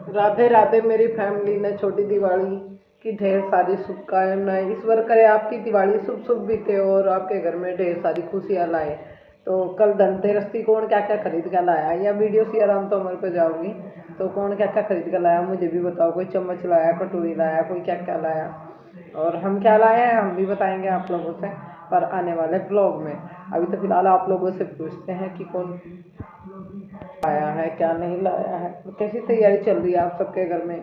राधे राधे मेरी फैमिली ने छोटी दिवाली की ढेर सारी शुभकामनाएं। ईश्वर करे आपकी दिवाली शुभ शुभ बीते और आपके घर में ढेर सारी खुशियां लाए। तो कल धनतेरस थी, कौन क्या क्या खरीद कर लाया, या वीडियो शेयर आराम तो हमारे पे जाओगी तो कौन क्या क्या खरीद कर लाया मुझे भी बताओ। कोई चम्मच लाया, कटोरी लाया, कोई क्या क्या लाया, और हम क्या लाए हैं हम भी बताएंगे आप लोगों से पर आने वाले ब्लॉग में। अभी तो फिलहाल आप लोगों से पूछते हैं कि कौन लाया है क्या नहीं लाया है, तो कैसी तैयारी चल रही है आप सबके घर में।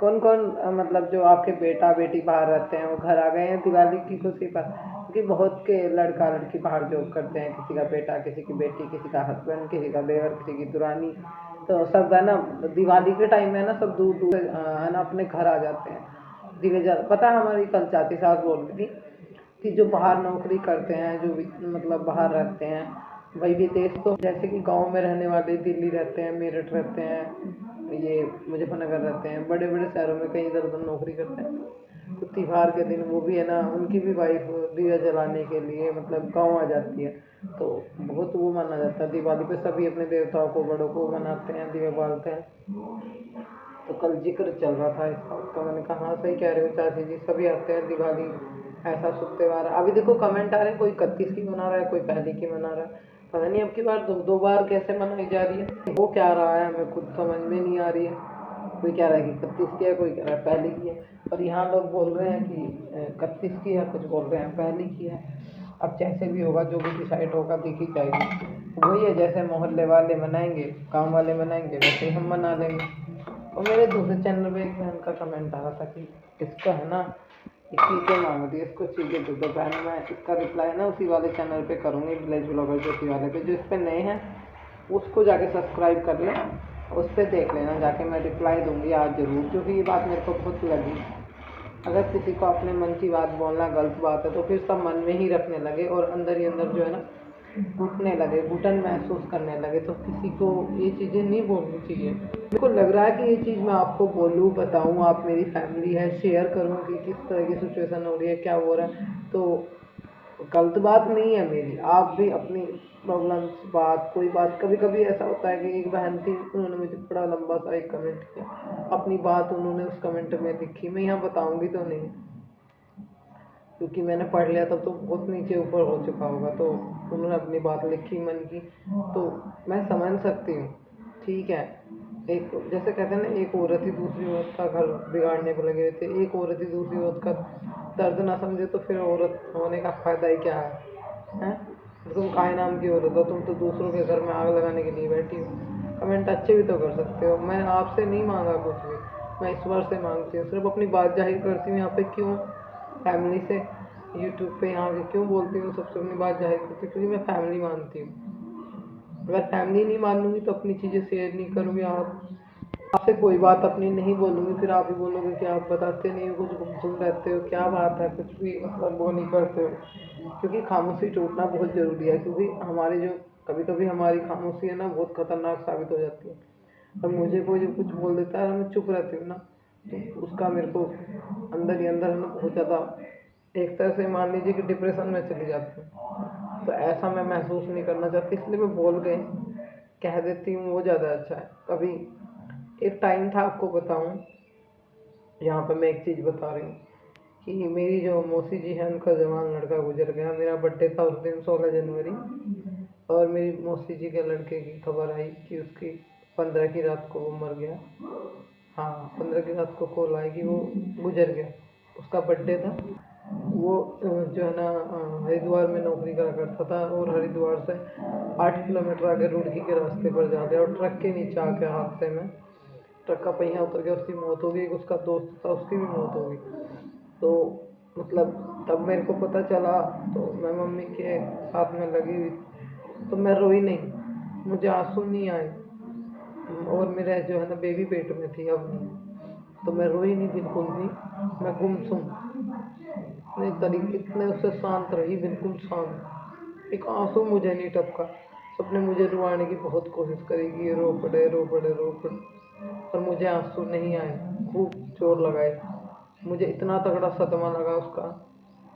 कौन कौन मतलब जो आपके बेटा बेटी बाहर रहते हैं वो घर आ गए हैं दिवाली की खुशी पर, क्योंकि बहुत के लड़का लड़की बाहर जॉब करते हैं, किसी का बेटा, किसी की बेटी, किसी का हस्बैंड, किसी का देवर, किसी की दुरानी। तो सब है ना दिवाली के टाइम में ना सब दूर दूर है ना अपने घर आ जाते हैं। धीरे धीरे पता है हमारी कल चाची सास बोल रही थी कि जो बाहर नौकरी करते हैं, जो मतलब बाहर रहते हैं, वही विदेश, तो जैसे कि गांव में रहने वाले दिल्ली रहते हैं, मेरठ रहते हैं, ये मुजफ्फरनगर रहते हैं, बड़े बड़े शहरों में कहीं इधर उधर नौकरी करते हैं, तो त्योहार के दिन वो भी है ना उनकी भी वाइफ दिया जलाने के लिए मतलब गाँव आ जाती है। तो बहुत वो माना जाता है दिवाली पे सभी अपने देवताओं को बड़ों को मनाते हैं, दिए बालते हैं। तो कल जिक्र चल रहा था इस बात का, मैंने कहा हाँ सही कह रहे हो चाची जी, सभी आते हैं दिवाली, ऐसा शुभ त्यौहार। अभी देखो कमेंट आ रहे हैं, कोई 31 की मना रहा है, कोई पहली की मना रहा है, पता नहीं अब की बार दो बार कैसे मनाई जा रही है, वो क्या रहा है हमें खुद समझ में नहीं आ रही है। कोई कह रहा है कि 31 की है, कोई कह रहा है पहली की है, पर यहाँ लोग बोल रहे हैं कि 31 की है, कुछ बोल रहे हैं पहली की है। अब जैसे भी होगा, जो भी डिसाइड होगा देखी जाएगी। वही है, जैसे मोहल्ले वाले मनाएंगे, गांव वाले मनाएंगे, वैसे ही हम मना लेंगे। और मेरे दूसरे चैनल पे एक बहन का कमेंट आ रहा था कि इसको है ना ये चीज़ें मांग रही है, इसको चीज़ें दे दो। बहन मैं इसका रिप्लाई ना उसी वाले चैनल पे करूँगी, विलेज ब्लॉगर ज्योति वाले पे। जो इस पर नए हैं उसको जाके सब्सक्राइब कर लें, उस पर देख लेना जाके, मैं रिप्लाई दूंगी आज ज़रूर, क्योंकि ये बात मेरे को बहुत लगी। अगर किसी को अपने मन की बात बोलना गलत बात है तो फिर सब मन में ही रखने लगे और अंदर ही अंदर जो है ना घुटने लगे, घुटन महसूस करने लगे, तो किसी को ये चीज़ें नहीं बोलनी चाहिए। मेरे को लग रहा है कि ये चीज़ मैं आपको बोलूँ, बताऊँ, आप मेरी फैमिली है, शेयर करूँ कि किस तरह की सिचुएशन हो रही है, क्या हो रहा है। तो गलत बात नहीं है मेरी, आप भी अपनी प्रॉब्लम्स बात, कोई बात, कभी कभी ऐसा होता है कि एक बहन थी, उन्होंने मुझे बड़ा लंबा सा एक कमेंट किया, अपनी बात उन्होंने उस कमेंट में लिखी, मैं यहाँ बताऊँगी तो नहीं क्योंकि मैंने पढ़ लिया तब तो बहुत नीचे ऊपर हो चुका होगा। तो उन्होंने अपनी बात लिखी मन की, तो मैं समझ सकती हूँ, ठीक है। एक जैसे कहते हैं ना, एक औरत ही दूसरी औरत का घर बिगाड़ने पर लगे रहते, एक औरत ही दूसरी औरत का दर्द ना समझे तो फिर औरत होने का फ़ायदा ही क्या है? तुम काय नाम की औरत हो, तुम तो दूसरों के घर में आग लगाने के लिए बैठी हो। कमेंट अच्छे भी तो कर सकते हो, मैं आपसे नहीं मांगा कुछ भी, मैं ईश्वर से मांगती हूँ, सिर्फ अपनी बात जाहिर करती हूँ यहाँ पे। क्यों फैमिली से यूट्यूब पे यहाँ के क्यों बोलती हूँ, सबसे अपनी बात जाहिर करती हूँ क्योंकि मैं फैमिली मानती हूँ। अगर फैमिली नहीं मानूंगी तो अपनी चीज़ें शेयर नहीं करूँगी, आपसे कोई बात अपनी नहीं बोलूँगी, फिर आप ही बोलोगे कि आप बताते नहीं हो, कुछ गुमसुम रहते हो, क्या बात है, कुछ भी मतलब वो नहीं करते हो। क्योंकि खामोशी टूटना बहुत ज़रूरी है, क्योंकि हमारी जो कभी कभी हमारी खामोशी है ना बहुत खतरनाक साबित हो जाती है। और मुझे कोई जो कुछ बोल देता है, मैं चुप रहती हूँ ना, तो उसका मेरे को अंदर ही अंदर है ना बहुत ज़्यादा, एक तरह से मान लीजिए कि डिप्रेशन में चली जाती हूँ। तो ऐसा मैं महसूस नहीं करना चाहती, इसलिए मैं बोल गई कह देती हूँ, वो ज़्यादा अच्छा है। कभी एक टाइम था, आपको बताऊँ, यहाँ पे मैं एक चीज़ बता रही हूँ कि मेरी जो मौसी जी हैं उनका जवान लड़का गुजर गया। मेरा बर्थडे था उस दिन 16 जनवरी, और मेरी मौसी जी के लड़के की खबर आई कि उसकी 15 की रात को वो मर गया। हाँ, 15 की रात को कॉल आई कि वो गुजर गया। उसका बर्थडे था। वो जो है ना हरिद्वार में नौकरी करा करता था, और हरिद्वार से 8 किलोमीटर आगे रुड़की के रास्ते पर जा गया और ट्रक के नीचे आके हादसे में ट्रक का पहिया उतर गया, उसकी मौत हो गई। एक उसका दोस्त था, उसकी भी मौत हो गई। तो मतलब तब मेरे को पता चला, तो मैं मम्मी के साथ में लगी हुई, तो मैं रोई नहीं, मुझे आंसू नहीं आए, और मेरा जो है ना बेबी पेट में थी अब नहीं, तो मैं रोई नहीं बिल्कुल भी, मैं गुमसुम इतने तरीके, इतने उससे शांत रही, बिल्कुल शांत, एक आंसू मुझे नहीं टपका। सबने मुझे रुलाने की बहुत कोशिश करी कि ये रो पड़े रो पड़े रो पड़े, पर मुझे आंसू नहीं आए, खूब जोर लगाए। मुझे इतना तगड़ा सदमा लगा उसका,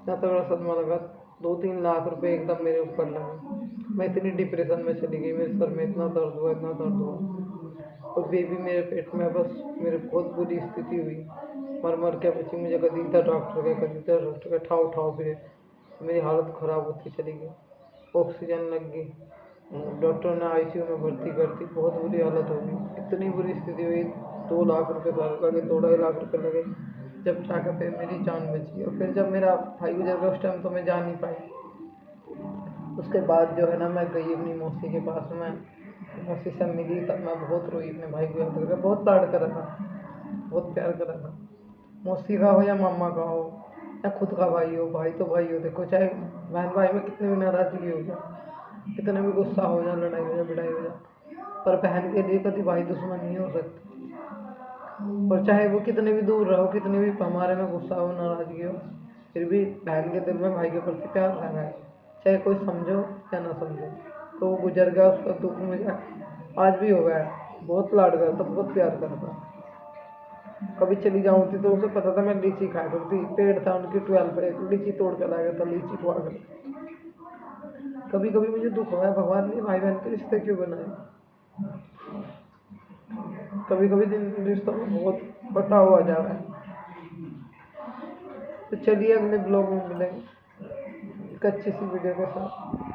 इतना तगड़ा सदमा लगा, 2-3 लाख रुपए एकदम मेरे ऊपर लगे। मैं इतनी डिप्रेशन में चली गई, मेरे सर में इतना दर्द हुआ, इतना दर्द हुआ। और बेबी मेरे पेट में, बस मेरे बहुत बुरी स्थिति हुई, मर मर के बची। मुझे कभी इधर डॉक्टर का, कभी इधर डॉक्टर का, ठाव ठाव फिरे, मेरी हालत ख़राब होती चली गई। ऑक्सीजन लग गई, डॉक्टर ने आईसीयू में भर्ती कर दी, बहुत बुरी हालत हो गई, इतनी बुरी स्थिति हुई। 2 लाख रुपए लगे, 2-2.5 लाख रुपए लगे, जब जाकर फिर मेरी जान बची। और फिर जब मेरा भाई गुजर गया उस टाइम तो मैं जा नहीं पाई। उसके बाद जो है ना, मैं गई अपनी मौसी के पास में, मौसी से मिली, तब मैं बहुत रोई। अपने भाई को याद करके बहुत लाड करा था, बहुत प्यार करा था। मौसी का हो या मामा का हो या खुद का भाई हो, भाई तो भाई हो। देखो चाहे बहन भाई में कितनी भी नाराजगी हो जाए, कितने भी गुस्सा हो जाए, लड़ाई हो जाए, बिड़ाई हो जाए, पर बहन के लिए कभी भाई दुश्मन नहीं हो सकता। और चाहे वो कितने भी दूर रहो, कितने भी हमारे में गुस्सा हो, नाराजगी हो, फिर भी बहन के दिल में भाई के प्रति प्यार रहना है, चाहे कोई समझो या ना समझो। तो वो गुजर गया, उसका दुख मुझे आज भी हो गया है। बहुत लाड करता, बहुत प्यार करता। कभी चली जाऊँ थी तो उसे पता था मैं लीची खाया करती, पेड़ था उनकी 12 पे, एक लीची तोड़ कर लाया था, लीची को आकर। कभी कभी मुझे दुख हुआ है, भगवान ने भाई बहन के रिश्ते क्यों बनाए। कभी कभी दिन रिश्तों में बहुत बटाव आ जा रहा है। तो चलिए अगले ब्लॉग में मिलेंगे एक अच्छी सी वीडियो के साथ।